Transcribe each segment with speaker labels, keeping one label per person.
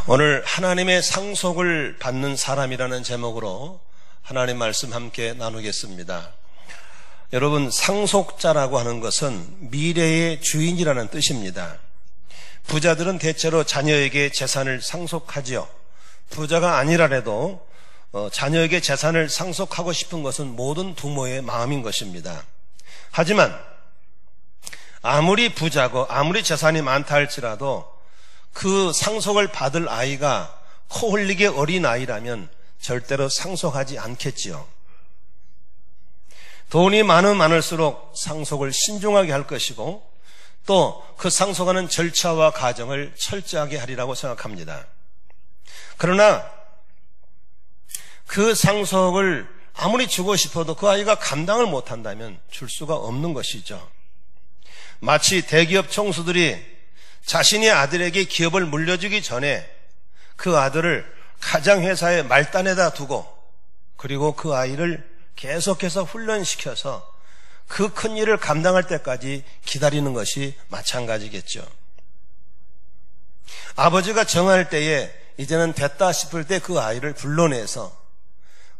Speaker 1: 오늘 하나님의 상속을 받는 사람이라는 제목으로 하나님 말씀 함께 나누겠습니다. 여러분, 상속자라고 하는 것은 미래의 주인이라는 뜻입니다. 부자들은 대체로 자녀에게 재산을 상속하지요. 부자가 아니라래도 자녀에게 재산을 상속하고 싶은 것은 모든 부모의 마음인 것입니다. 하지만 아무리 부자고 아무리 재산이 많다 할지라도 그 상속을 받을 아이가 코 흘리게 어린 아이라면 절대로 상속하지 않겠지요. 돈이 많으면 많을수록 상속을 신중하게 할 것이고 또 그 상속하는 절차와 과정을 철저하게 하리라고 생각합니다. 그러나 그 상속을 아무리 주고 싶어도 그 아이가 감당을 못한다면 줄 수가 없는 것이죠. 마치 대기업 총수들이 자신의 아들에게 기업을 물려주기 전에 그 아들을 가장회사의 말단에다 두고 그리고 그 아이를 계속해서 훈련시켜서 그 큰 일을 감당할 때까지 기다리는 것이 마찬가지겠죠. 아버지가 정할 때에 이제는 됐다 싶을 때 그 아이를 불러내서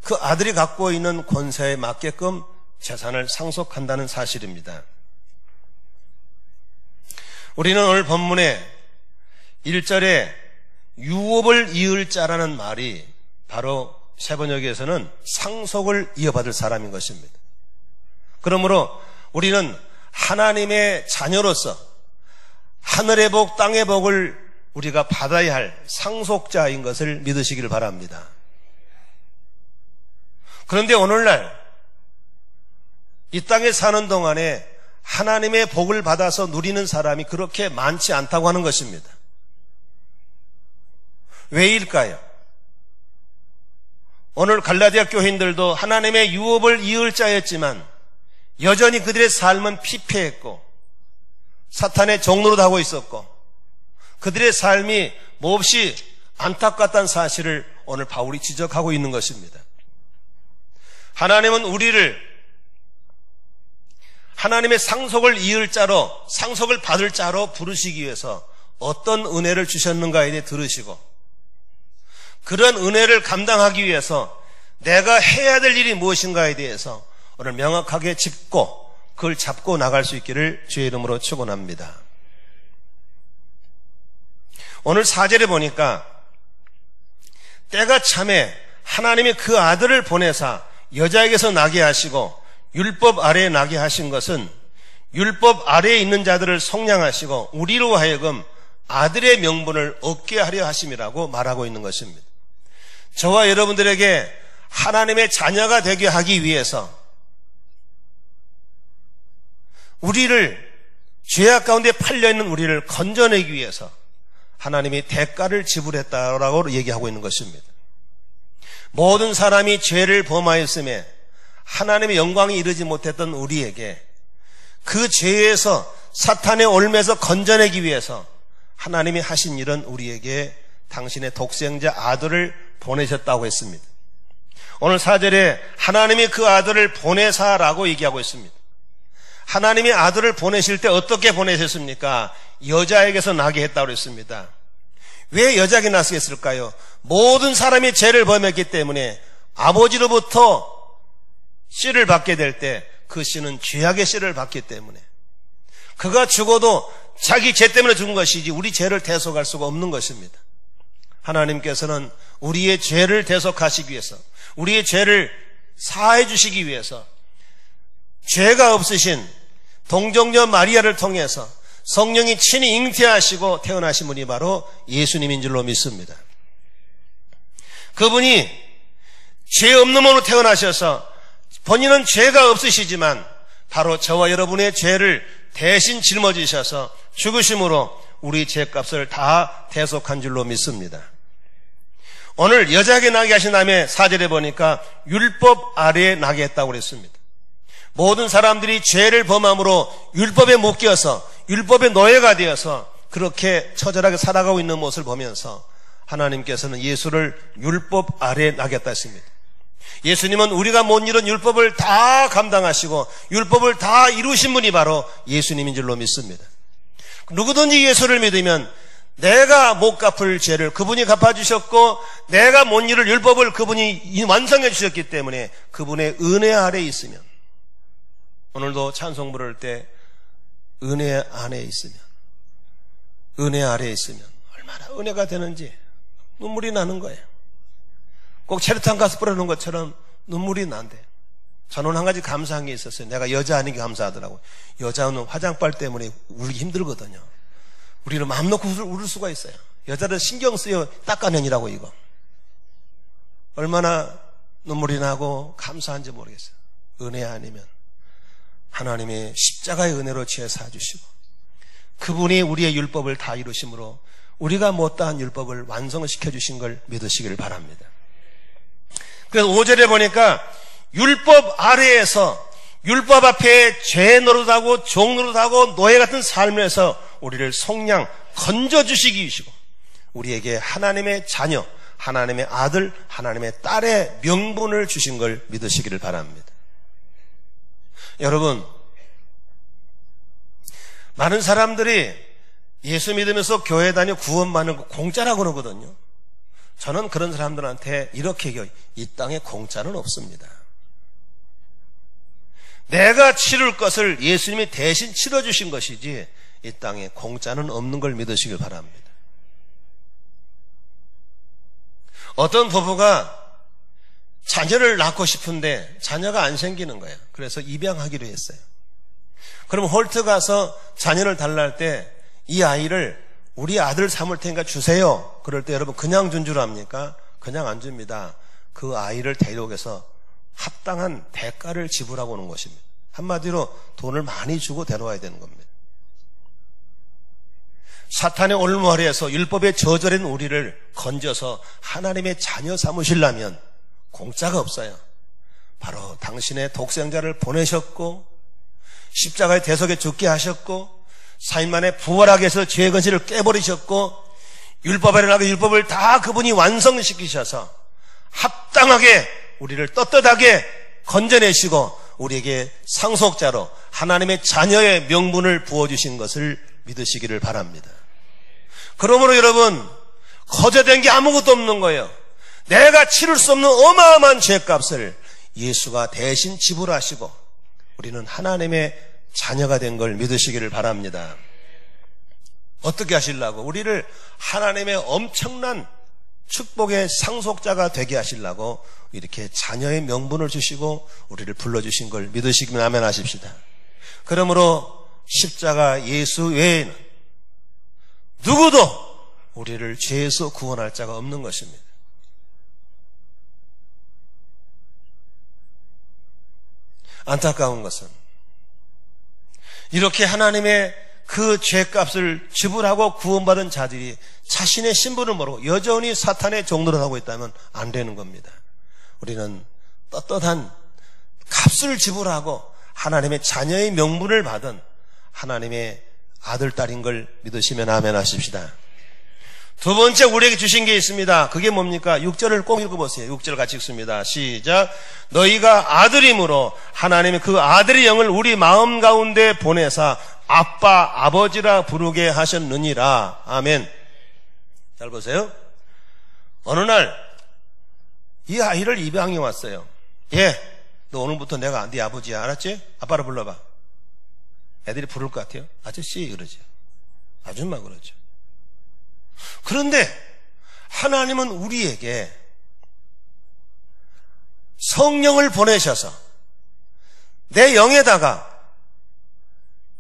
Speaker 1: 그 아들이 갖고 있는 권세에 맞게끔 재산을 상속한다는 사실입니다. 우리는 오늘 본문에 1절에 유업을 이을 자라는 말이 바로 세번역에서는 상속을 이어받을 사람인 것입니다. 그러므로 우리는 하나님의 자녀로서 하늘의 복 땅의 복을 우리가 받아야 할 상속자인 것을 믿으시길 바랍니다. 그런데 오늘날 이 땅에 사는 동안에 하나님의 복을 받아서 누리는 사람이 그렇게 많지 않다고 하는 것입니다. 왜일까요? 오늘 갈라디아 교인들도 하나님의 유업을 이을 자였지만 여전히 그들의 삶은 피폐했고 사탄의 종로로 하고 있었고 그들의 삶이 몹시 안타깝다는 사실을 오늘 바울이 지적하고 있는 것입니다. 하나님은 우리를 하나님의 상속을 이을 자로, 상속을 받을 자로 부르시기 위해서 어떤 은혜를 주셨는가에 대해 들으시고 그런 은혜를 감당하기 위해서 내가 해야 될 일이 무엇인가에 대해서 오늘 명확하게 짚고 그걸 잡고 나갈 수 있기를 주의 이름으로 축원합니다. 오늘 4절에 보니까 때가 참에 하나님이 그 아들을 보내사 여자에게서 나게 하시고 율법 아래에 나게 하신 것은 율법 아래에 있는 자들을 속량하시고 우리로 하여금 아들의 명분을 얻게 하려 하심이라고 말하고 있는 것입니다. 저와 여러분들에게 하나님의 자녀가 되게 하기 위해서 우리를 죄악 가운데 팔려있는 우리를 건져내기 위해서 하나님이 대가를 지불했다라고 얘기하고 있는 것입니다. 모든 사람이 죄를 범하였음에 하나님의 영광이 이르지 못했던 우리에게 그 죄에서 사탄의 올매에서 건져내기 위해서 하나님이 하신 일은 우리에게 당신의 독생자 아들을 보내셨다고 했습니다. 오늘 4절에 하나님이 그 아들을 보내사라고 얘기하고 있습니다. 하나님이 아들을 보내실 때 어떻게 보내셨습니까? 여자에게서 나게 했다고 했습니다. 왜 여자에게 나게 했을까요? 모든 사람이 죄를 범했기 때문에 아버지로부터 씨를 받게 될 때 그 씨는 죄악의 씨를 받기 때문에 그가 죽어도 자기 죄 때문에 죽은 것이지 우리 죄를 대속할 수가 없는 것입니다. 하나님께서는 우리의 죄를 대속하시기 위해서 우리의 죄를 사해 주시기 위해서 죄가 없으신 동정녀 마리아를 통해서 성령이 친히 잉태하시고 태어나신 분이 바로 예수님인 줄로 믿습니다. 그분이 죄 없는 몸으로 태어나셔서 본인은 죄가 없으시지만 바로 저와 여러분의 죄를 대신 짊어지셔서 죽으심으로 우리 죄값을 다 대속한 줄로 믿습니다. 오늘 여자에게 나게 하신 다음에 4절에 보니까 율법 아래에 나게 했다고 그랬습니다. 모든 사람들이 죄를 범함으로 율법에 묶여서 율법의 노예가 되어서 그렇게 처절하게 살아가고 있는 모습을 보면서 하나님께서는 예수를 율법 아래에 나게 했다 했습니다. 예수님은 우리가 못 이룬 율법을 다 감당하시고 율법을 다 이루신 분이 바로 예수님인 줄로 믿습니다. 누구든지 예수를 믿으면 내가 못 갚을 죄를 그분이 갚아주셨고 내가 못 이룰 율법을 그분이 완성해 주셨기 때문에 그분의 은혜 아래에 있으면, 오늘도 찬송 부를 때 은혜 안에 있으면, 은혜 아래에 있으면 얼마나 은혜가 되는지 눈물이 나는 거예요. 꼭 체류탄 가스 뿌려놓은 것처럼 눈물이 난대. 저는 한 가지 감사한 게 있었어요. 내가 여자 아닌 게 감사하더라고요. 여자는 화장빨 때문에 울기 힘들거든요. 우리는 마음 놓고 울을 수가 있어요. 여자들 신경 쓰여 닦아내니라고 이거. 얼마나 눈물이 나고 감사한지 모르겠어요. 은혜 아니면 하나님의 십자가의 은혜로 죄 사주시고 그분이 우리의 율법을 다 이루심으로 우리가 못다한 율법을 완성시켜 주신 걸 믿으시길 바랍니다. 그래서 5절에 보니까 율법 아래에서 율법 앞에 죄 노릇하고 종 노릇하고 노예 같은 삶에서 우리를 속량 건져주시기 위해서 우리에게 하나님의 자녀, 하나님의 아들, 하나님의 딸의 명분을 주신 걸 믿으시기를 바랍니다. 여러분, 많은 사람들이 예수 믿으면서 교회 다녀 구원 받는 거 공짜라고 그러거든요. 저는 그런 사람들한테 이렇게 얘기해요. 이 땅에 공짜는 없습니다. 내가 치를 것을 예수님이 대신 치러주신 것이지 이 땅에 공짜는 없는 걸 믿으시길 바랍니다. 어떤 부부가 자녀를 낳고 싶은데 자녀가 안 생기는 거예요. 그래서 입양하기로 했어요. 그럼 홀트 가서 자녀를 달라 할 때 이 아이를 우리 아들 삼을 테니까 주세요. 그럴 때 여러분 그냥 준 줄 압니까? 그냥 안 줍니다. 그 아이를 데려오게서 합당한 대가를 지불하고 오는 것입니다. 한마디로 돈을 많이 주고 데려와야 되는 겁니다. 사탄의 올무아래에서 율법에 저절인 우리를 건져서 하나님의 자녀 삼으시려면 공짜가 없어요. 바로 당신의 독생자를 보내셨고 십자가의 대속에 죽게 하셨고 4일 만에 부활하게 해서 죄의 근시를 깨버리셨고 율법 아래 나가 율법을 다 그분이 완성시키셔서 합당하게 우리를 떳떳하게 건져내시고 우리에게 상속자로 하나님의 자녀의 명분을 부어주신 것을 믿으시기를 바랍니다. 그러므로 여러분 거저된 게 아무것도 없는 거예요. 내가 치를 수 없는 어마어마한 죄값을 예수가 대신 지불하시고 우리는 하나님의 자녀가 된 걸 믿으시기를 바랍니다. 어떻게 하시려고? 우리를 하나님의 엄청난 축복의 상속자가 되게 하시려고 이렇게 자녀의 명분을 주시고 우리를 불러주신 걸 믿으시기면 아멘 하십시다. 그러므로 십자가 예수 외에는 누구도 우리를 죄에서 구원할 자가 없는 것입니다. 안타까운 것은 이렇게 하나님의 그 죄값을 지불하고 구원받은 자들이 자신의 신분을 모르고 여전히 사탄의 종노릇 하고 있다면 안 되는 겁니다. 우리는 떳떳한 값을 지불하고 하나님의 자녀의 명분을 받은 하나님의 아들, 딸인 걸 믿으시면 아멘 하십시다. 두 번째 우리에게 주신 게 있습니다. 그게 뭡니까? 6절을 꼭 읽어보세요. 6절 같이 읽습니다. 시작. 너희가 아들이므로 하나님의 그 아들의 영을 우리 마음 가운데 보내사 아빠, 아버지라 부르게 하셨느니라. 아멘. 잘 보세요. 어느 날 이 아이를 입양해 왔어요. 너 오늘부터 내가 네 아버지야. 알았지? 아빠를 불러봐. 애들이 부를 것 같아요. 아저씨 그러죠. 아줌마 그러죠. 그런데 하나님은 우리에게 성령을 보내셔서 내 영에다가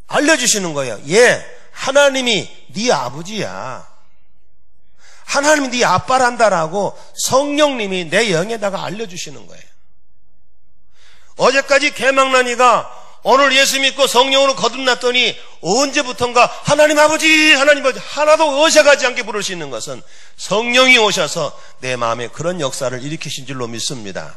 Speaker 1: 알려주시는 거예요. 하나님이 네 아버지야. 하나님이 네 아빠란다라고 성령님이 내 영에다가 알려주시는 거예요. 어제까지 개망나니가 오늘 예수 믿고 성령으로 거듭났더니 언제부턴가 하나님 아버지 하나님 아버지 하나도 어색하지 않게 부를 수 있는 것은 성령이 오셔서 내 마음에 그런 역사를 일으키신 줄로 믿습니다.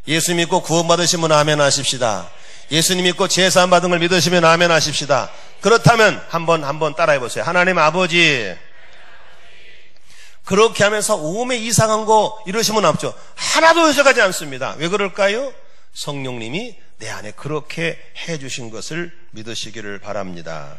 Speaker 1: 예수 믿고 구원받으시면 아멘 하십시다. 예수님 믿고 제사함 받은 걸 믿으시면 아멘 하십시다. 그렇다면 한번 따라해 보세요. 하나님 아버지. 그렇게 하면서 오메 이상한 거 이러시면 없죠. 하나도 어색하지 않습니다. 왜 그럴까요? 성령님이 내 안에 그렇게 해주신 것을 믿으시기를 바랍니다.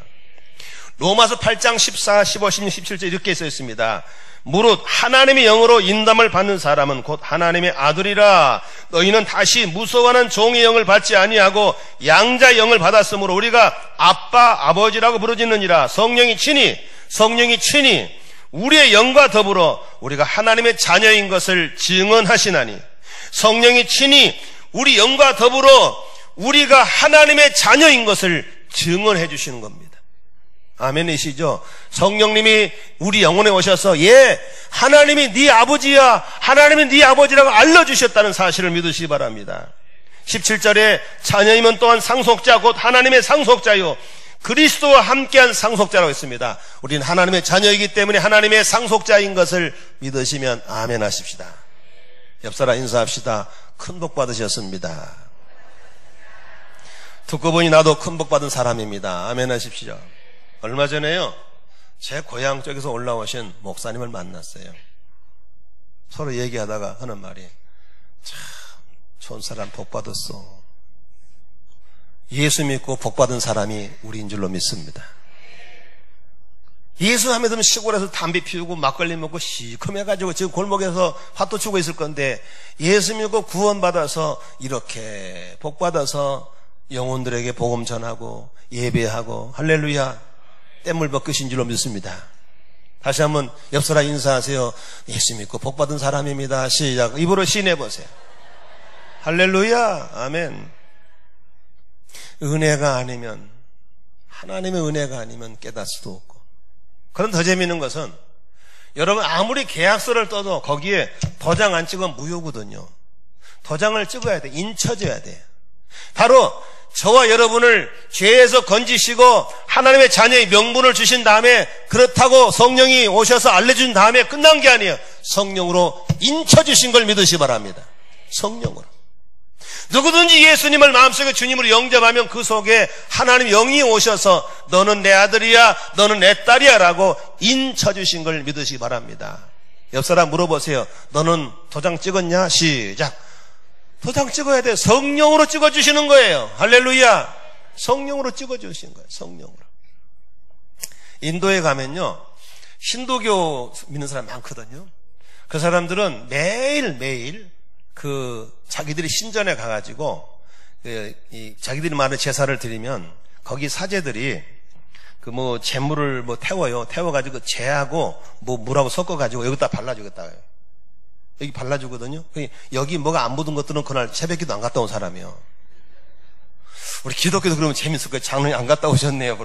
Speaker 1: 로마서 8장 14, 15, 16, 17절 이렇게 써 있습니다. 무릇 하나님의 영으로 인담을 받는 사람은 곧 하나님의 아들이라. 너희는 다시 무서워하는 종의 영을 받지 아니하고 양자의 영을 받았으므로 우리가 아빠 아버지라고 부르짖느니라. 성령이 친히 우리의 영과 더불어 우리가 하나님의 자녀인 것을 증언하시나니. 성령이 친히 우리 영과 더불어 우리가 하나님의 자녀인 것을 증언해 주시는 겁니다. 아멘이시죠? 성령님이 우리 영혼에 오셔서 하나님이 네 아버지야, 하나님이 네 아버지라고 알려주셨다는 사실을 믿으시기 바랍니다. 17절에 자녀이면 또한 상속자 곧 하나님의 상속자요 그리스도와 함께한 상속자라고 했습니다. 우리는 하나님의 자녀이기 때문에 하나님의 상속자인 것을 믿으시면 아멘 하십시다. 옆사람 인사합시다. 큰 복 받으셨습니다. 듣고 보니 나도 큰 복 받은 사람입니다. 아멘 하십시오. 얼마 전에요, 제 고향 쪽에서 올라오신 목사님을 만났어요. 서로 얘기하다가 하는 말이, 참 좋은 사람 복 받았어. 예수 믿고 복 받은 사람이 우리인 줄로 믿습니다. 예수 하면 되면 시골에서 담배 피우고 막걸리 먹고 시커매가지고 지금 골목에서 화도 추고 있을 건데, 예수 믿고 구원받아서 이렇게 복 받아서 영혼들에게 복음 전하고 예배하고 할렐루야 땜물 벗기신 줄로 믿습니다. 다시 한번 옆사람 인사하세요. 예수 믿고 복 받은 사람입니다. 시작. 입으로 시인해보세요. 할렐루야. 아멘. 은혜가 아니면, 하나님의 은혜가 아니면 깨달을 수도 없고. 그런 더 재미있는 것은 여러분 아무리 계약서를 떠도 거기에 도장 안 찍으면 무효거든요. 도장을 찍어야 돼. 인쳐줘야 돼. 바로 저와 여러분을 죄에서 건지시고 하나님의 자녀의 명분을 주신 다음에, 그렇다고 성령이 오셔서 알려준 다음에 끝난 게 아니에요. 성령으로 인쳐주신 걸 믿으시기 바랍니다. 성령으로. 누구든지 예수님을 마음속에 주님으로 영접하면 그 속에 하나님 영이 오셔서 너는 내 아들이야, 너는 내 딸이야 라고 인쳐주신 걸 믿으시기 바랍니다. 옆사람 물어보세요. 너는 도장 찍었냐? 시작. 도장 찍어야 돼요. 성령으로 찍어주시는 거예요. 할렐루야. 성령으로 찍어주신 거예요. 성령으로. 인도에 가면요, 힌두교 믿는 사람 많거든요. 그 사람들은 매일매일 자기들이 신전에 가가지고 자기들이 많은 제사를 드리면 거기 사제들이 재물을 태워요. 태워가지고 재하고 물하고 섞어가지고 여기다 발라주겠다. 여기 발라주거든요. 여기 뭐가 안 묻은 것들은 그날 새벽기도 안 갔다 온 사람이에요. 우리 기독교도 그러면 재밌을 거예요. 장로님 안 갔다 오셨네요.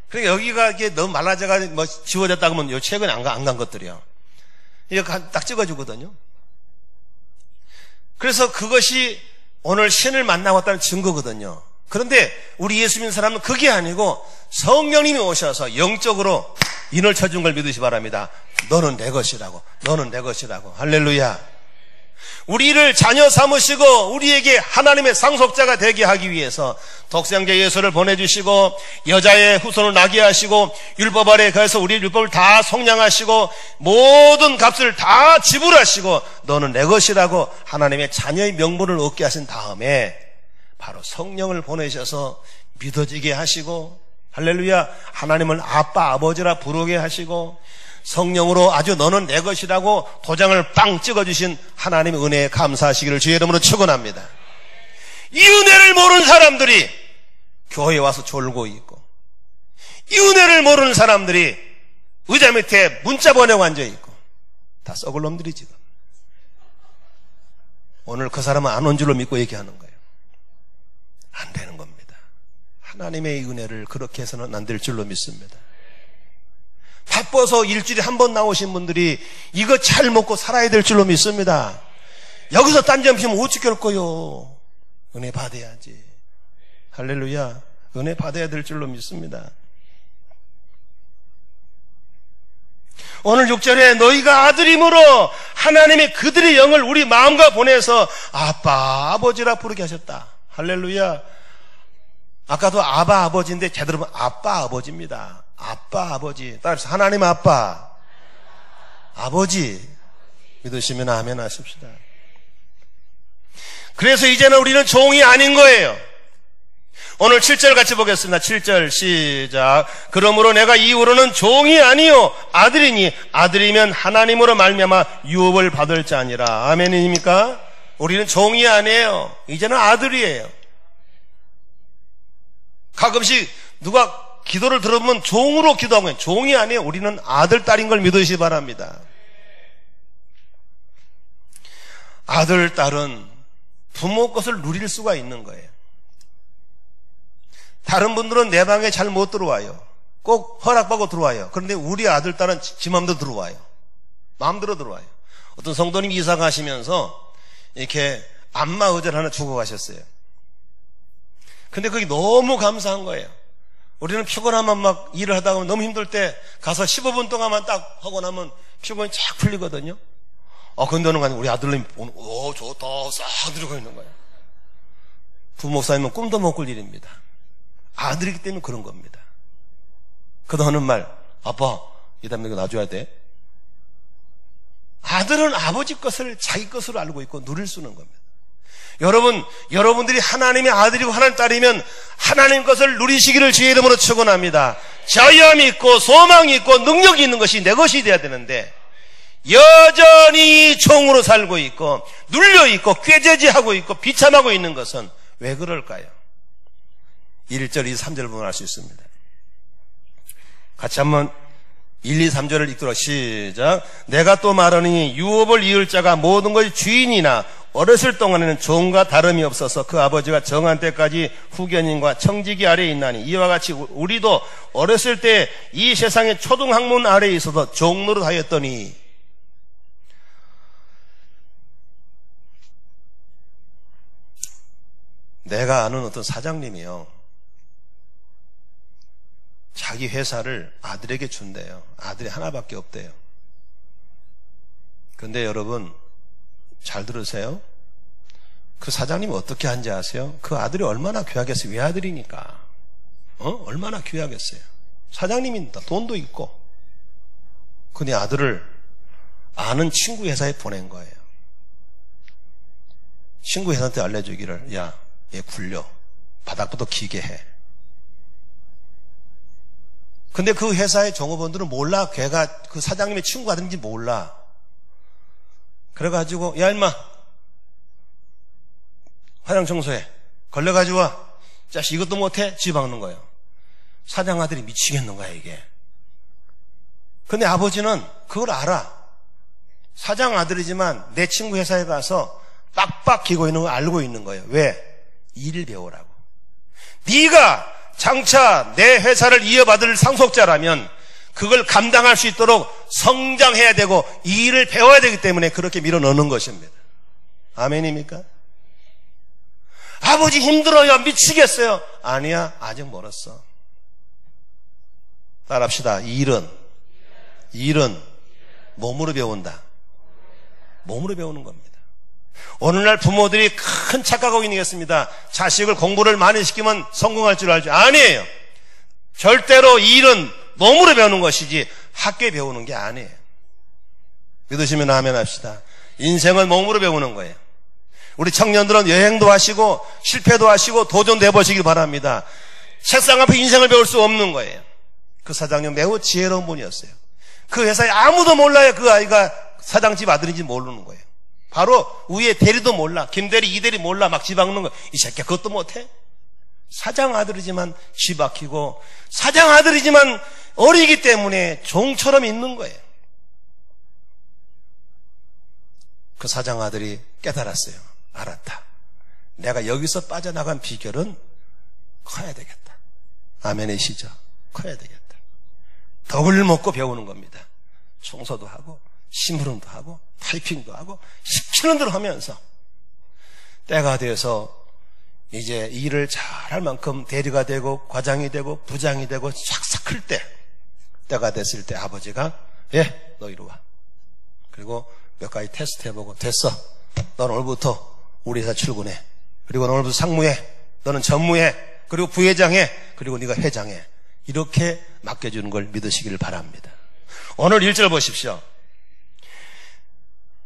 Speaker 1: 그러니까 여기가 이게 너무 말라져가 지워졌다 그러면 요 최근에 안 간 것들이요. 이거 딱 찍어주거든요. 그래서 그것이 오늘 신을 만나고 왔다는 증거거든요. 그런데 우리 예수 믿는 사람은 그게 아니고 성령님이 오셔서 영적으로 인을 쳐준 걸 믿으시 바랍니다. 너는 내 것이라고. 너는 내 것이라고. 할렐루야. 우리를 자녀 삼으시고 우리에게 하나님의 상속자가 되게 하기 위해서 독생자 예수를 보내주시고 여자의 후손을 나게 하시고 율법 아래 거해서 우리 율법을 다 속량하시고 모든 값을 다 지불하시고 너는 내 것이라고 하나님의 자녀의 명분을 얻게 하신 다음에 바로 성령을 보내셔서 믿어지게 하시고 할렐루야 하나님을 아빠 아버지라 부르게 하시고 성령으로 아주 너는 내 것이라고 도장을 빵 찍어주신 하나님의 은혜에 감사하시기를 주의 이름으로 축원합니다. 이 은혜를 모르는 사람들이 교회에 와서 졸고 있고 이 은혜를 모르는 사람들이 의자 밑에 문자 보내고 앉아있고 다 썩을 놈들이 지금 오늘 그 사람은 안 온 줄로 믿고 얘기하는 거예요. 안 되는 겁니다. 하나님의 은혜를 그렇게 해서는 안 될 줄로 믿습니다. 바빠서 일주일에 한 번 나오신 분들이 이거 잘 먹고 살아야 될 줄로 믿습니다. 여기서 딴점 피면 어떻게 할 거요? 은혜 받아야지. 할렐루야. 은혜 받아야 될 줄로 믿습니다. 오늘 6절에 너희가 아들이므로 하나님이 그들의 영을 우리 마음과 보내서 아빠 아버지라 부르게 하셨다. 할렐루야. 아까도 아바 아버지인데 제대로 보면 아빠 아버지입니다. 아빠 아버지. 따라서 하나님 아빠 아버지 믿으시면 아멘 하십시다. 그래서 이제는 우리는 종이 아닌 거예요. 오늘 7절 같이 보겠습니다. 7절 시작. 그러므로 내가 이후로는 종이 아니요 아들이니 아들이면 하나님으로 말미암아 유업을 받을 자니라. 아멘입니까? 우리는 종이 아니에요. 이제는 아들이에요. 가끔씩 누가 기도를 들어보면 종으로 기도하고 있는 종이 아니에요. 우리는 아들, 딸인 걸 믿으시기 바랍니다. 아들, 딸은 부모 것을 누릴 수가 있는 거예요. 다른 분들은 내 방에 잘 못 들어와요. 꼭 허락받고 들어와요. 그런데 우리 아들, 딸은 지 마음대로 들어와요. 마음대로 들어와요. 어떤 성도님 이사 가시면서 이렇게 안마 의자를 하나 주고 가셨어요. 근데 그게 너무 감사한 거예요. 우리는 피곤하면 막 일을 하다 보면 너무 힘들 때 가서 15분 동안만 딱 하고 나면 피곤이 쫙 풀리거든요. 근데 어느 날 우리 아들님이 좋다 싹 들어가 있는 거예요. 부목사님은 꿈도 못 꿀 일입니다. 아들이기 때문에 그런 겁니다. 그도 하는 말, 아빠 이 다음에 이거 놔줘야 돼. 아들은 아버지 것을 자기 것으로 알고 있고 누릴 수 있는 겁니다. 여러분들이 하나님의 아들이고 하나님 딸이면 하나님 것을 누리시기를 주의 이름으로 축원합니다. 자유함이 있고 소망이 있고 능력이 있는 것이 내 것이 돼야 되는데 여전히 종으로 살고 있고 눌려있고 꾀죄죄하고 있고 비참하고 있는 것은 왜 그럴까요? 1절, 2, 3절 보면 알 수 있습니다. 같이 한번 1, 2, 3절을 읽도록 시작. 내가 또 말하니 유업을 이을 자가 모든 것이 주인이나 어렸을 동안에는 종과 다름이 없어서 그 아버지가 정한 때까지 후견인과 청지기 아래에 있나니 이와 같이 우리도 어렸을 때 이 세상의 초등학문 아래에 있어서 종노릇 하였더니 내가 아는 어떤 사장님이요. 자기 회사를 아들에게 준대요. 아들이 하나밖에 없대요. 그런데 여러분 잘 들으세요. 그 사장님이 어떻게 한지 아세요? 그 아들이 얼마나 귀하겠어요. 외아들이니까. 얼마나 귀하겠어요. 사장님입니다. 돈도 있고. 근데 아들을 아는 친구 회사에 보낸 거예요. 친구 회사한테 알려주기를 야, 얘 굴려. 바닥부터 기게 해. 근데 그 회사의 종업원들은 몰라. 걔가 그 사장님의 친구 아들인지 몰라. 그래가지고 야 임마 화장 청소해. 걸려가지고 와. 자식 이것도 못해? 쥐 박는 거예요. 사장 아들이 미치겠는 거야 이게. 근데 아버지는 그걸 알아. 사장 아들이지만 내 친구 회사에 가서 빡빡 기고 있는 걸 알고 있는 거예요. 왜? 일을 배우라고. 네가 장차 내 회사를 이어받을 상속자라면 그걸 감당할 수 있도록 성장해야 되고 이 일을 배워야 되기 때문에 그렇게 밀어넣는 것입니다. 아멘입니까? 아버지 힘들어요. 미치겠어요. 아니야. 아직 멀었어. 따라합시다. 일은 몸으로 배운다. 몸으로 배우는 겁니다. 오늘날 부모들이 큰 착각하고 있는 게 있습니다. 자식을 공부를 많이 시키면 성공할 줄 알죠. 아니에요. 절대로 일은 몸으로 배우는 것이지 학교에 배우는 게 아니에요. 믿으시면 아멘 합시다. 인생은 몸으로 배우는 거예요. 우리 청년들은 여행도 하시고 실패도 하시고 도전도 해보시길 바랍니다. 책상 앞에 인생을 배울 수 없는 거예요. 그 사장님 매우 지혜로운 분이었어요. 그 회사에 아무도 몰라요. 그 아이가 사장집 아들인지 모르는 거예요. 바로 위에 대리도 몰라. 김대리, 이대리 몰라. 막 쥐 박는 거. 이 새끼야 그것도 못해? 사장 아들이지만 쥐 박히고 사장 아들이지만 어리기 때문에 종처럼 있는 거예요. 그 사장 아들이 깨달았어요. 알았다. 내가 여기서 빠져나간 비결은 커야 되겠다. 아멘이시죠? 커야 되겠다. 덕을 먹고 배우는 겁니다. 청소도 하고 심부름도 하고 타이핑도 하고 시키는 대로 하면서 때가 돼서 이제 일을 잘할 만큼 대리가 되고 과장이 되고 부장이 되고 싹싹 클 때가 됐을 때 아버지가 너 이리 와. 그리고 몇 가지 테스트 해보고 됐어. 넌 오늘부터 우리 회사 출근해. 그리고 오늘부터 상무해. 너는 전무해. 그리고 부회장해. 그리고 네가 회장해. 이렇게 맡겨주는 걸 믿으시기를 바랍니다. 오늘 1절 보십시오.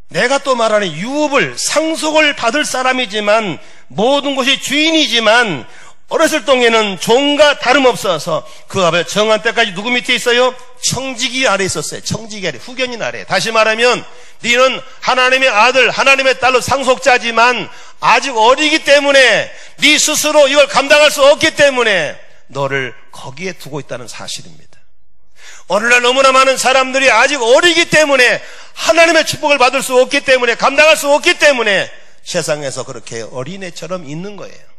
Speaker 1: 내가 또 말하는 유업을 상속을 받을 사람이지만 모든 것이 주인이지만 어렸을 동에는 종과 다름없어서 그 앞에 정한 때까지 누구 밑에 있어요? 청지기 아래 있었어요. 청지기 아래, 후견인 아래. 다시 말하면 너는 하나님의 아들, 하나님의 딸로 상속자지만 아직 어리기 때문에 네 스스로 이걸 감당할 수 없기 때문에 너를 거기에 두고 있다는 사실입니다. 오늘날 너무나 많은 사람들이 아직 어리기 때문에 하나님의 축복을 받을 수 없기 때문에 감당할 수 없기 때문에 세상에서 그렇게 어린애처럼 있는 거예요.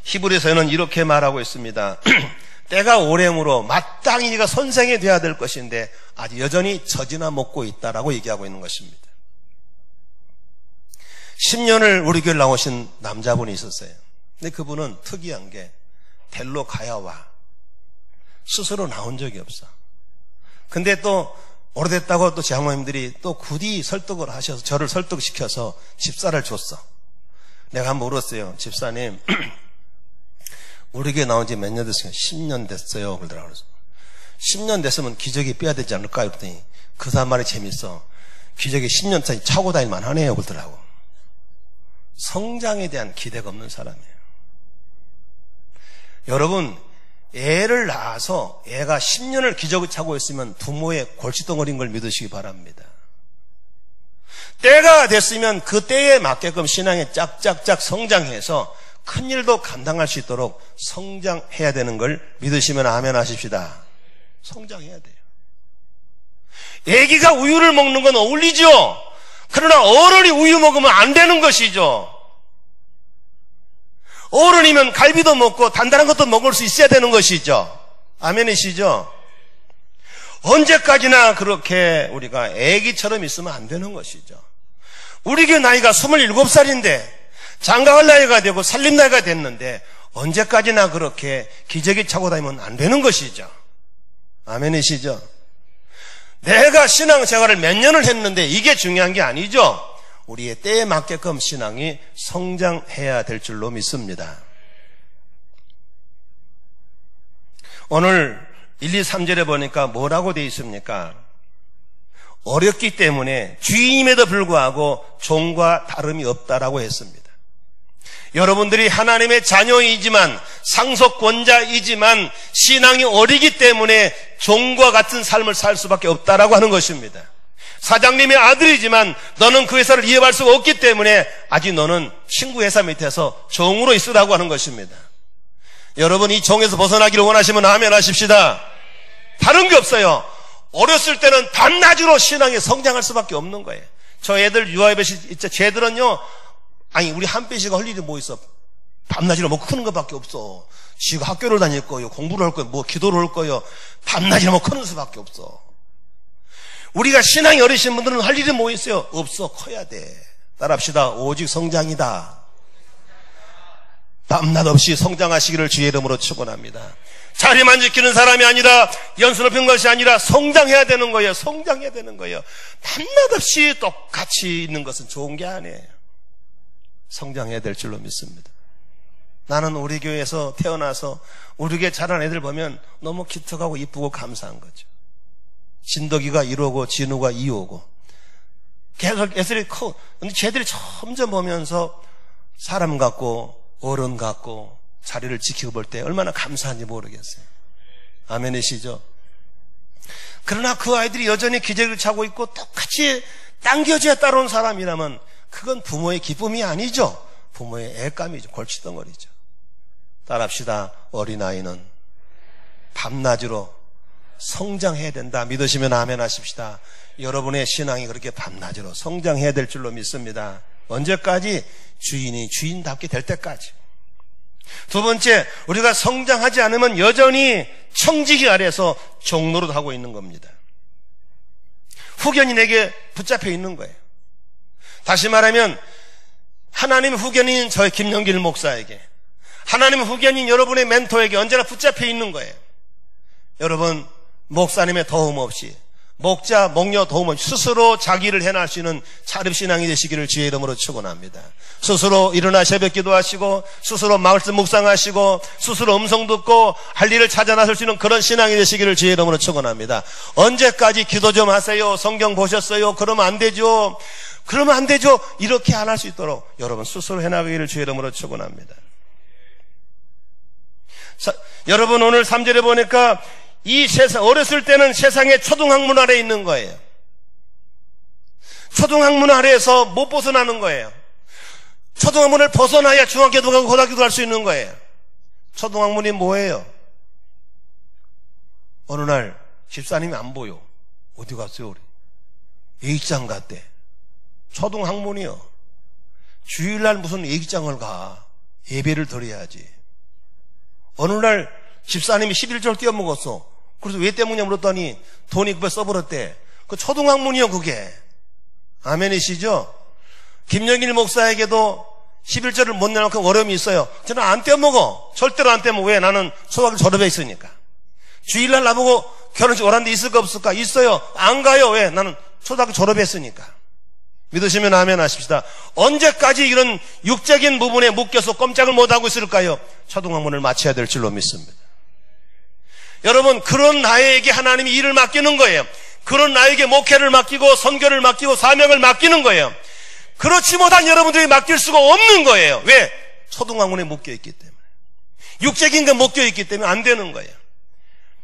Speaker 1: 히브리서에는 이렇게 말하고 있습니다. 때가 오래므로 마땅히 네가 선생이 되어야 될 것인데 아직 여전히 젖이나 먹고 있다라고 얘기하고 있는 것입니다. 10년을 우리 교회를 나오신 남자분이 있었어요. 근데 그분은 특이한 게 델로 가야와 스스로 나온 적이 없어. 근데 또 오래됐다고 또 장모님들이 또 굳이 설득을 하셔서 저를 설득시켜서 집사를 줬어. 내가 한번 물었어요. 집사님 우리 교회 나온 지 몇 년 됐어요? 10년 됐어요. 그러더라고요. 10년 됐으면 기저귀 빼야 되지 않을까? 그랬더니 그 사람 말이 재밌어. 기저귀 10년 차이 차고 다닐만 하네요. 그러더라고. 성장에 대한 기대가 없는 사람이에요. 여러분, 애를 낳아서 애가 10년을 기저귀 차고 있으면 부모의 골칫덩어리인 걸 믿으시기 바랍니다. 때가 됐으면 그 때에 맞게끔 신앙에 짝짝짝 성장해서 큰 일도 감당할 수 있도록 성장해야 되는 걸 믿으시면 아멘 하십시다. 성장해야 돼요. 애기가 우유를 먹는 건 어울리죠. 그러나 어른이 우유 먹으면 안 되는 것이죠. 어른이면 갈비도 먹고 단단한 것도 먹을 수 있어야 되는 것이죠. 아멘이시죠? 언제까지나 그렇게 우리가 애기처럼 있으면 안 되는 것이죠. 우리 교회 나이가 27살인데 장가갈 나이가 되고 살림 나이가 됐는데 언제까지나 그렇게 기저귀 차고 다니면 안 되는 것이죠. 아멘이시죠? 내가 신앙생활을 몇 년을 했는데 이게 중요한 게 아니죠. 우리의 때에 맞게끔 신앙이 성장해야 될 줄로 믿습니다. 오늘 1, 2, 3절에 보니까 뭐라고 되어 있습니까? 어렵기 때문에 주인임에도 불구하고 종과 다름이 없다라고 했습니다. 여러분들이 하나님의 자녀이지만 상속권자이지만 신앙이 어리기 때문에 종과 같은 삶을 살 수밖에 없다라고 하는 것입니다. 사장님의 아들이지만 너는 그 회사를 이어갈 수가 없기 때문에 아직 너는 친구 회사 밑에서 종으로 있으라고 하는 것입니다. 여러분 이 종에서 벗어나기를 원하시면 아멘 하십시다. 다른 게 없어요. 어렸을 때는 밤낮으로 신앙에 성장할 수밖에 없는 거예요. 저 애들 유아예배실 있죠. 쟤들은요 아니 우리 한빛이가 할 일이 뭐 있어. 밤낮으로 뭐 크는 것밖에 없어. 지가 학교를 다닐 거예요. 공부를 할 거예요. 뭐 기도를 할 거예요. 밤낮으로 뭐 크는 수밖에 없어. 우리가 신앙이 어리신 분들은 할 일이 뭐 있어요? 없어. 커야 돼. 따라합시다. 오직 성장이다. 밤낮 없이 성장하시기를 주의 이름으로 축원합니다. 자리만 지키는 사람이 아니라 연수 높인 것이 아니라 성장해야 되는 거예요. 성장해야 되는 거예요. 밤낮 없이 똑같이 있는 것은 좋은 게 아니에요. 성장해야 될 줄로 믿습니다. 나는 우리 교회에서 태어나서 우리 교회 자란 애들 보면 너무 기특하고 이쁘고 감사한 거죠. 진덕이가 1호고 진우가 2호고 계속 애들이 커. 근데 쟤들이 점점 보면서 사람 같고 어른 같고 자리를 지키고 볼 때 얼마나 감사한지 모르겠어요. 아멘이시죠? 그러나 그 아이들이 여전히 기저귀를 차고 있고 똑같이 당겨져야 따라온 사람이라면 그건 부모의 기쁨이 아니죠. 부모의 애감이죠. 골칫덩어리죠. 따라합시다. 어린아이는 밤낮으로 성장해야 된다. 믿으시면 아멘 하십시다. 여러분의 신앙이 그렇게 밤낮으로 성장해야 될 줄로 믿습니다. 언제까지? 주인이 주인답게 될 때까지. 두 번째, 우리가 성장하지 않으면 여전히 청지기 아래에서 종노릇 하고 있는 겁니다. 후견인에게 붙잡혀 있는 거예요. 다시 말하면 하나님의 후견인 저의 김영길 목사에게, 하나님의 후견인 여러분의 멘토에게 언제나 붙잡혀 있는 거예요. 여러분, 목사님의 도움 없이, 목자, 목녀 도움 없이 스스로 자기를 해낼 수 있는 자립신앙이 되시기를 주의 이름으로 축원합니다. 스스로 일어나 새벽 기도하시고, 스스로 말씀 묵상하시고, 스스로 음성 듣고 할 일을 찾아 나설 수 있는 그런 신앙이 되시기를 주의 이름으로 축원합니다. 언제까지 기도 좀 하세요? 성경 보셨어요? 그러면 안 되죠. 그러면 안 되죠. 이렇게 안 할 수 있도록 여러분 스스로 해나가기를 주의 이름으로 축원합니다. 여러분 오늘 3절에 보니까 이 세상, 어렸을 때는 세상의 초등학문 아래에 있는 거예요. 초등학문 아래에서 못 벗어나는 거예요. 초등학문을 벗어나야 중학교도 가고 고등학교도 갈 수 있는 거예요. 초등학문이 뭐예요? 어느 날 집사님이 안 보여. 어디 갔어요 우리? 예익장 갔대. 초등학문이요. 주일날 무슨 예익장을 가. 예배를 드려야지. 어느 날 집사님이 11조를 떼어먹었어. 그래서 왜 때문이냐 물었더니 돈이 급해 써버렸대. 그 초등학문이요 그게. 아멘이시죠? 김영일 목사에게도 11조를 못 내놓고 어려움이 있어요. 저는 안 떼어먹어. 절대로 안 떼어먹어. 왜? 나는 초등학교 졸업해 있으니까. 주일날 나보고 결혼식 오란데 있을까 없을까? 있어요. 안 가요. 왜? 나는 초등학교 졸업했으니까. 믿으시면 아멘 하십시다. 언제까지 이런 육적인 부분에 묶여서 꼼짝을 못하고 있을까요? 초등학문을 마쳐야 될 줄로 믿습니다. 여러분, 그런 나에게 하나님이 일을 맡기는 거예요. 그런 나에게 목회를 맡기고 선교를 맡기고 사명을 맡기는 거예요. 그렇지 못한 여러분들이 맡길 수가 없는 거예요. 왜? 초등학문에 묶여있기 때문에. 육적인 게 묶여있기 때문에 안 되는 거예요.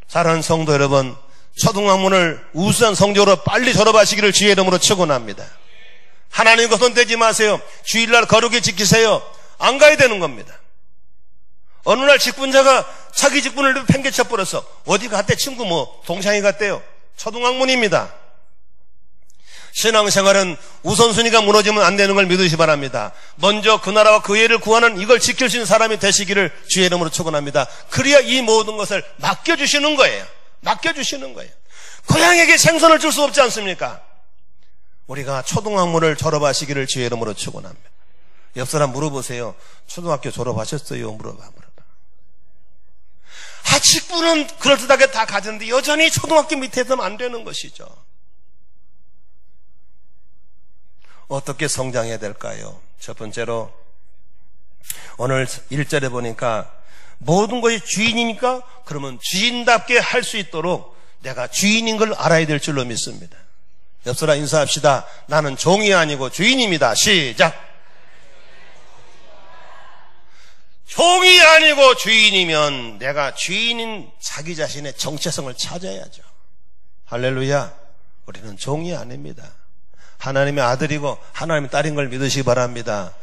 Speaker 1: 사랑하는 성도 여러분, 초등학문을 우수한 성적으로 빨리 졸업하시기를 주의 이름으로 축원합니다. 하나님과 손대지 마세요. 주일날 거룩히 지키세요. 안 가야 되는 겁니다. 어느 날 직분자가 자기 직분을 팽개쳐버려서 어디 갔대? 친구 동창이 갔대요. 초등학문입니다. 신앙생활은 우선순위가 무너지면 안 되는 걸 믿으시 바랍니다. 먼저 그 나라와 그 의를 구하는 이걸 지킬 수 있는 사람이 되시기를 주의 이름으로 축원합니다. 그래야 이 모든 것을 맡겨주시는 거예요. 맡겨주시는 거예요. 고향에게 생선을 줄 수 없지 않습니까? 우리가 초등학문을 졸업하시기를 주의 이름으로 축원합니다. 옆 사람 물어보세요. 초등학교 졸업하셨어요? 물어봐. 직분은 그럴듯하게 다 가졌는데 여전히 초등학교 밑에서는 안 되는 것이죠. 어떻게 성장해야 될까요? 첫 번째로 오늘 1절에 보니까 모든 것이 주인이니까 그러면 주인답게 할 수 있도록 내가 주인인 걸 알아야 될 줄로 믿습니다. 옆사람 인사합시다. 나는 종이 아니고 주인입니다. 시작. 종이 아니고 주인이면 내가 주인인 자기 자신의 정체성을 찾아야죠. 할렐루야. 우리는 종이 아닙니다. 하나님의 아들이고 하나님의 딸인 걸 믿으시기 바랍니다.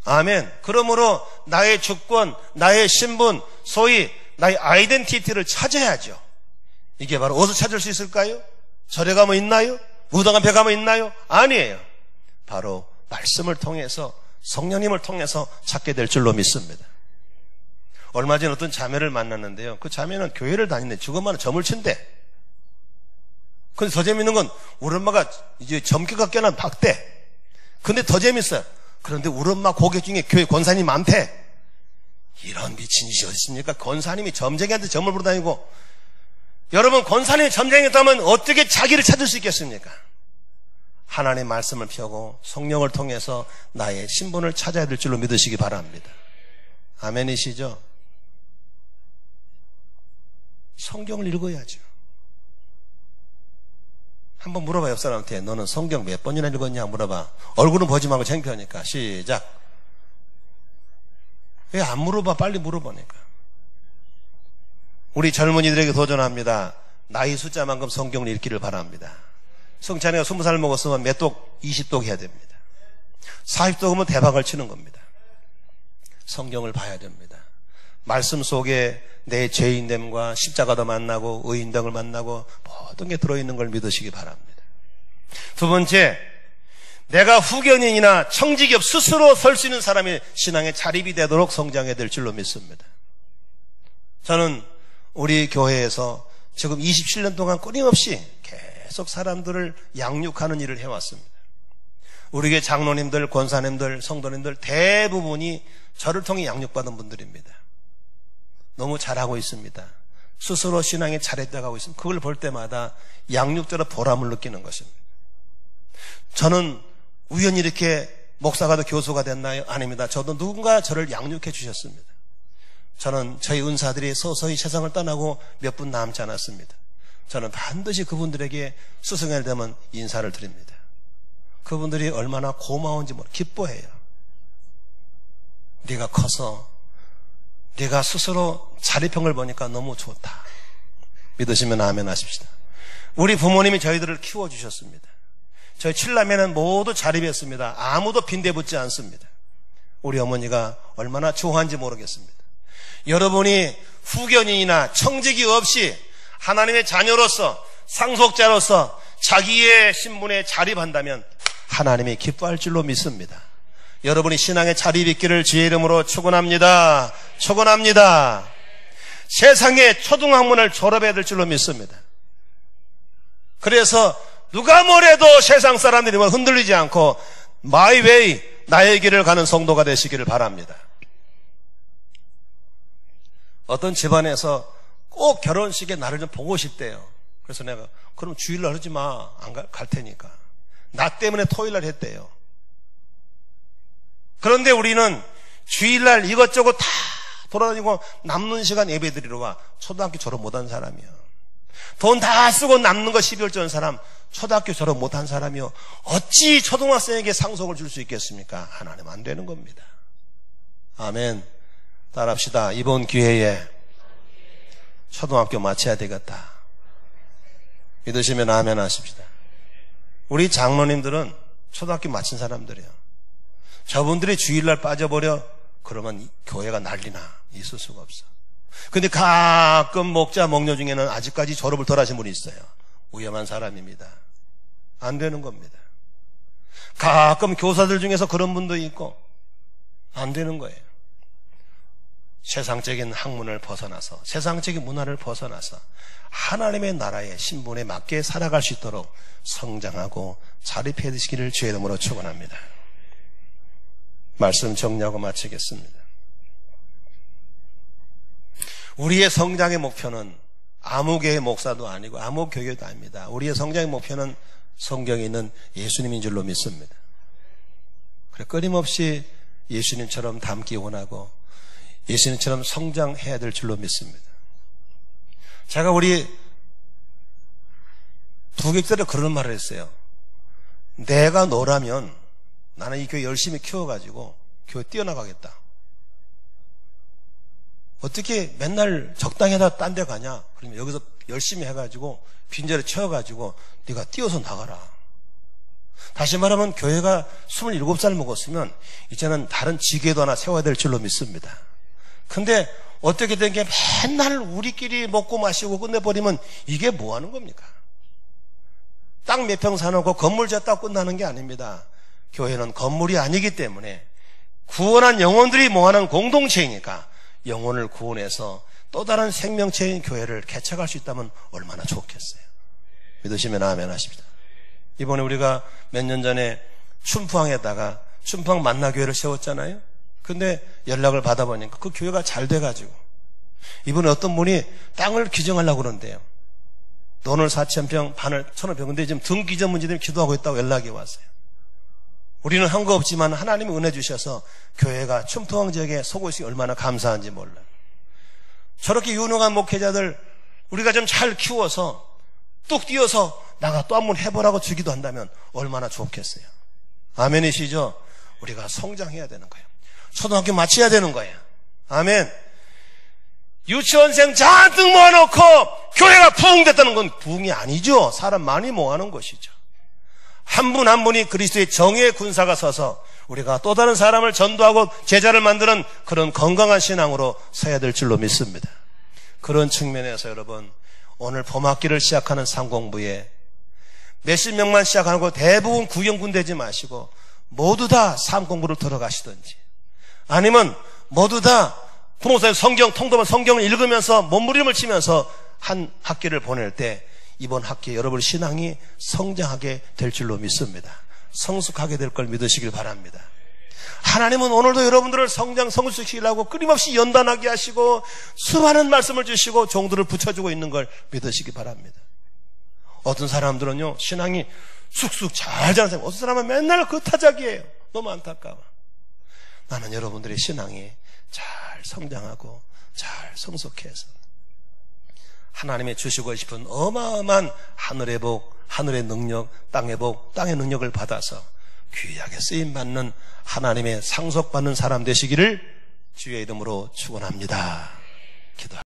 Speaker 1: 아멘. 그러므로 나의 주권, 나의 신분, 소위 나의 아이덴티티를 찾아야죠. 이게 바로 어디서 찾을 수 있을까요? 절에 가면 있나요? 무당 앞에 가면 있나요? 아니에요. 바로 말씀을 통해서 성령님을 통해서 찾게 될 줄로 믿습니다. 얼마 전에 어떤 자매를 만났는데요. 그 자매는 교회를 다니는데 저것만은 점을 친대. 근데 더 재밌는 건 우리 엄마가 이제 점괘가 껴난 박대. 근데 더 재밌어요. 그런데 우리 엄마 고객 중에 교회 권사님이 많대. 이런 미친 짓이 어디 있습니까? 권사님이 점쟁이한테 점을 부르 다니고. 여러분, 권사님이 점쟁이였다면 어떻게 자기를 찾을 수 있겠습니까? 하나님의 말씀을 펴고 성령을 통해서 나의 신분을 찾아야 될 줄로 믿으시기 바랍니다. 아멘이시죠? 성경을 읽어야죠. 한번 물어봐. 옆 사람한테 너는 성경 몇 번이나 읽었냐 물어봐. 얼굴은 보지 말고 창피하니까. 시작. 왜 안 물어봐? 빨리 물어보니까. 우리 젊은이들에게 도전합니다. 나이 숫자만큼 성경을 읽기를 바랍니다. 성찬이가 20살 먹었으면 몇 독? 20독 해야 됩니다. 40독이면 대박을 치는 겁니다. 성경을 봐야 됩니다. 말씀 속에 내 죄인됨과 십자가도 만나고 의인됨을 만나고 모든 게 들어있는 걸 믿으시기 바랍니다. 두 번째, 내가 후견인이나 청지기업 스스로 설 수 있는 사람이 신앙의 자립이 되도록 성장해야 될 줄로 믿습니다. 저는 우리 교회에서 지금 27년 동안 끊임없이 계속 사람들을 양육하는 일을 해왔습니다. 우리 교회 장로님들, 권사님들, 성도님들 대부분이 저를 통해 양육받은 분들입니다. 너무 잘하고 있습니다. 스스로 신앙에 잘했다고 있습니다. 그걸 볼 때마다 양육자로 보람을 느끼는 것입니다. 저는 우연히 이렇게 목사가 돼 교수가 됐나요? 아닙니다. 저도 누군가 저를 양육해 주셨습니다. 저는 저희 은사들이 서서히 세상을 떠나고 몇 분 남지 않았습니다. 저는 반드시 그분들에게 스승을 되면 인사를 드립니다. 그분들이 얼마나 고마운지 기뻐해요. 네가 커서 네가 스스로 자립한 걸 보니까 너무 좋다. 믿으시면 아멘 하십시다. 우리 부모님이 저희들을 키워주셨습니다. 저희 7남매는 모두 자립했습니다. 아무도 빈대붙지 않습니다. 우리 어머니가 얼마나 좋아한지 모르겠습니다. 여러분이 후견인이나 청직이 없이 하나님의 자녀로서 상속자로서 자기의 신분에 자립한다면 하나님이 기뻐할 줄로 믿습니다. 여러분이 신앙에 자립 있기를 주의 이름으로 축원합니다. 축원합니다. 세상의 초등학문을 졸업해야 될 줄로 믿습니다. 그래서 누가 뭐래도 세상 사람들이 흔들리지 않고 my way, 나의 길을 가는 성도가 되시기를 바랍니다. 어떤 집안에서 꼭 결혼식에 나를 좀 보고 싶대요. 그래서 내가 그럼 주일날 하지 마. 안 갈 테니까. 나 때문에 토요일날 했대요. 그런데 우리는 주일날 이것저것 다 돌아다니고 남는 시간 예배드리러 와. 초등학교 졸업 못한 사람이야. 돈 다 쓰고 남는 거 12월 주는 사람, 초등학교 졸업 못한 사람이요. 어찌 초등학생에게 상속을 줄 수 있겠습니까? 하나님 안 되는 겁니다. 아멘. 따라합시다. 이번 기회에 초등학교 마쳐야 되겠다. 믿으시면 아멘 하십시다. 우리 장로님들은 초등학교 마친 사람들이에요. 저분들이 주일날 빠져버려 그러면 교회가 난리나. 있을 수가 없어. 근데 가끔 목자 목녀 중에는 아직까지 졸업을 덜 하신 분이 있어요. 위험한 사람입니다. 안 되는 겁니다. 가끔 교사들 중에서 그런 분도 있고 안 되는 거예요. 세상적인 학문을 벗어나서 세상적인 문화를 벗어나서 하나님의 나라의 신분에 맞게 살아갈 수 있도록 성장하고 자립해 주시기를 주의 이름으로 축원합니다. 말씀 정리하고 마치겠습니다. 우리의 성장의 목표는 아무 교회 목사도 아니고 아무 교회도 아닙니다. 우리의 성장의 목표는 성경에 있는 예수님인 줄로 믿습니다. 그래 끊임없이 예수님처럼 닮기 원하고 예수님처럼 성장해야 될 줄로 믿습니다. 제가 우리 부객들에 그런 말을 했어요. 내가 너라면 나는 이 교회 열심히 키워가지고 교회 뛰어나가겠다. 어떻게 맨날 적당히 하다 딴 데 가냐? 그러면 여기서 열심히 해가지고 빈자리 채워가지고 네가 뛰어서 나가라. 다시 말하면 교회가 27살 먹었으면 이제는 다른 지게도 하나 세워야 될 줄로 믿습니다. 근데 어떻게 된 게 맨날 우리끼리 먹고 마시고 끝내버리면 이게 뭐 하는 겁니까? 땅 몇 평 사놓고 건물 짓다고 끝나는 게 아닙니다. 교회는 건물이 아니기 때문에 구원한 영혼들이 모아놓은 공동체이니까 영혼을 구원해서 또 다른 생명체인 교회를 개척할 수 있다면 얼마나 좋겠어요. 믿으시면 아멘 하십니다. 이번에 우리가 몇 년 전에 춘포항에다가 춘포항 만나교회를 세웠잖아요. 근데 연락을 받아보니까 그 교회가 잘 돼가지고 이번에 어떤 분이 땅을 기증하려고 그러는데요. 돈을 4,000평, 반을 1,000평. 근데 지금 등 기증 문제 때문에 기도하고 있다고 연락이 왔어요. 우리는 한 거 없지만 하나님이 은혜 주셔서 교회가 춘포항 지역에 서고 있으니 얼마나 감사한지 몰라요. 저렇게 유능한 목회자들 우리가 좀 잘 키워서 뚝 뛰어서 나가 또 한번 해보라고 주기도 한다면 얼마나 좋겠어요. 아멘이시죠? 우리가 성장해야 되는 거예요. 초등학교 마쳐야 되는 거예요. 아멘. 유치원생 잔뜩 모아놓고 교회가 부흥됐다는 건 부흥이 아니죠. 사람 많이 모아놓은 것이죠. 한 분 한 분이 그리스도의 정의의 군사가 서서 우리가 또 다른 사람을 전도하고 제자를 만드는 그런 건강한 신앙으로 서야 될 줄로 믿습니다. 그런 측면에서 여러분 오늘 봄학기를 시작하는 상공부에 몇십 명만 시작하고 대부분 구경꾼 되지 마시고 모두 다 상공부를 들어가시든지 아니면 모두 다 부모님 성경 통독한 성경을 읽으면서 몸부림을 치면서 한 학기를 보낼 때 이번 학기에 여러분의 신앙이 성장하게 될 줄로 믿습니다. 성숙하게 될 걸 믿으시길 바랍니다. 하나님은 오늘도 여러분들을 성숙시키려고 끊임없이 연단하게 하시고 수많은 말씀을 주시고 종들을 붙여주고 있는 걸 믿으시기 바랍니다. 어떤 사람들은요 신앙이 쑥쑥 잘 자는 사람, 어떤 사람은 맨날 그 타작이에요. 너무 안타까워. 나는 여러분들의 신앙이 잘 성장하고 잘 성숙해서 하나님의 주시고 싶은 어마어마한 하늘의 복, 하늘의 능력, 땅의 복, 땅의 능력을 받아서 귀하게 쓰임받는 하나님의 상속받는 사람 되시기를 주의 이름으로 축원합니다. 기도합니다.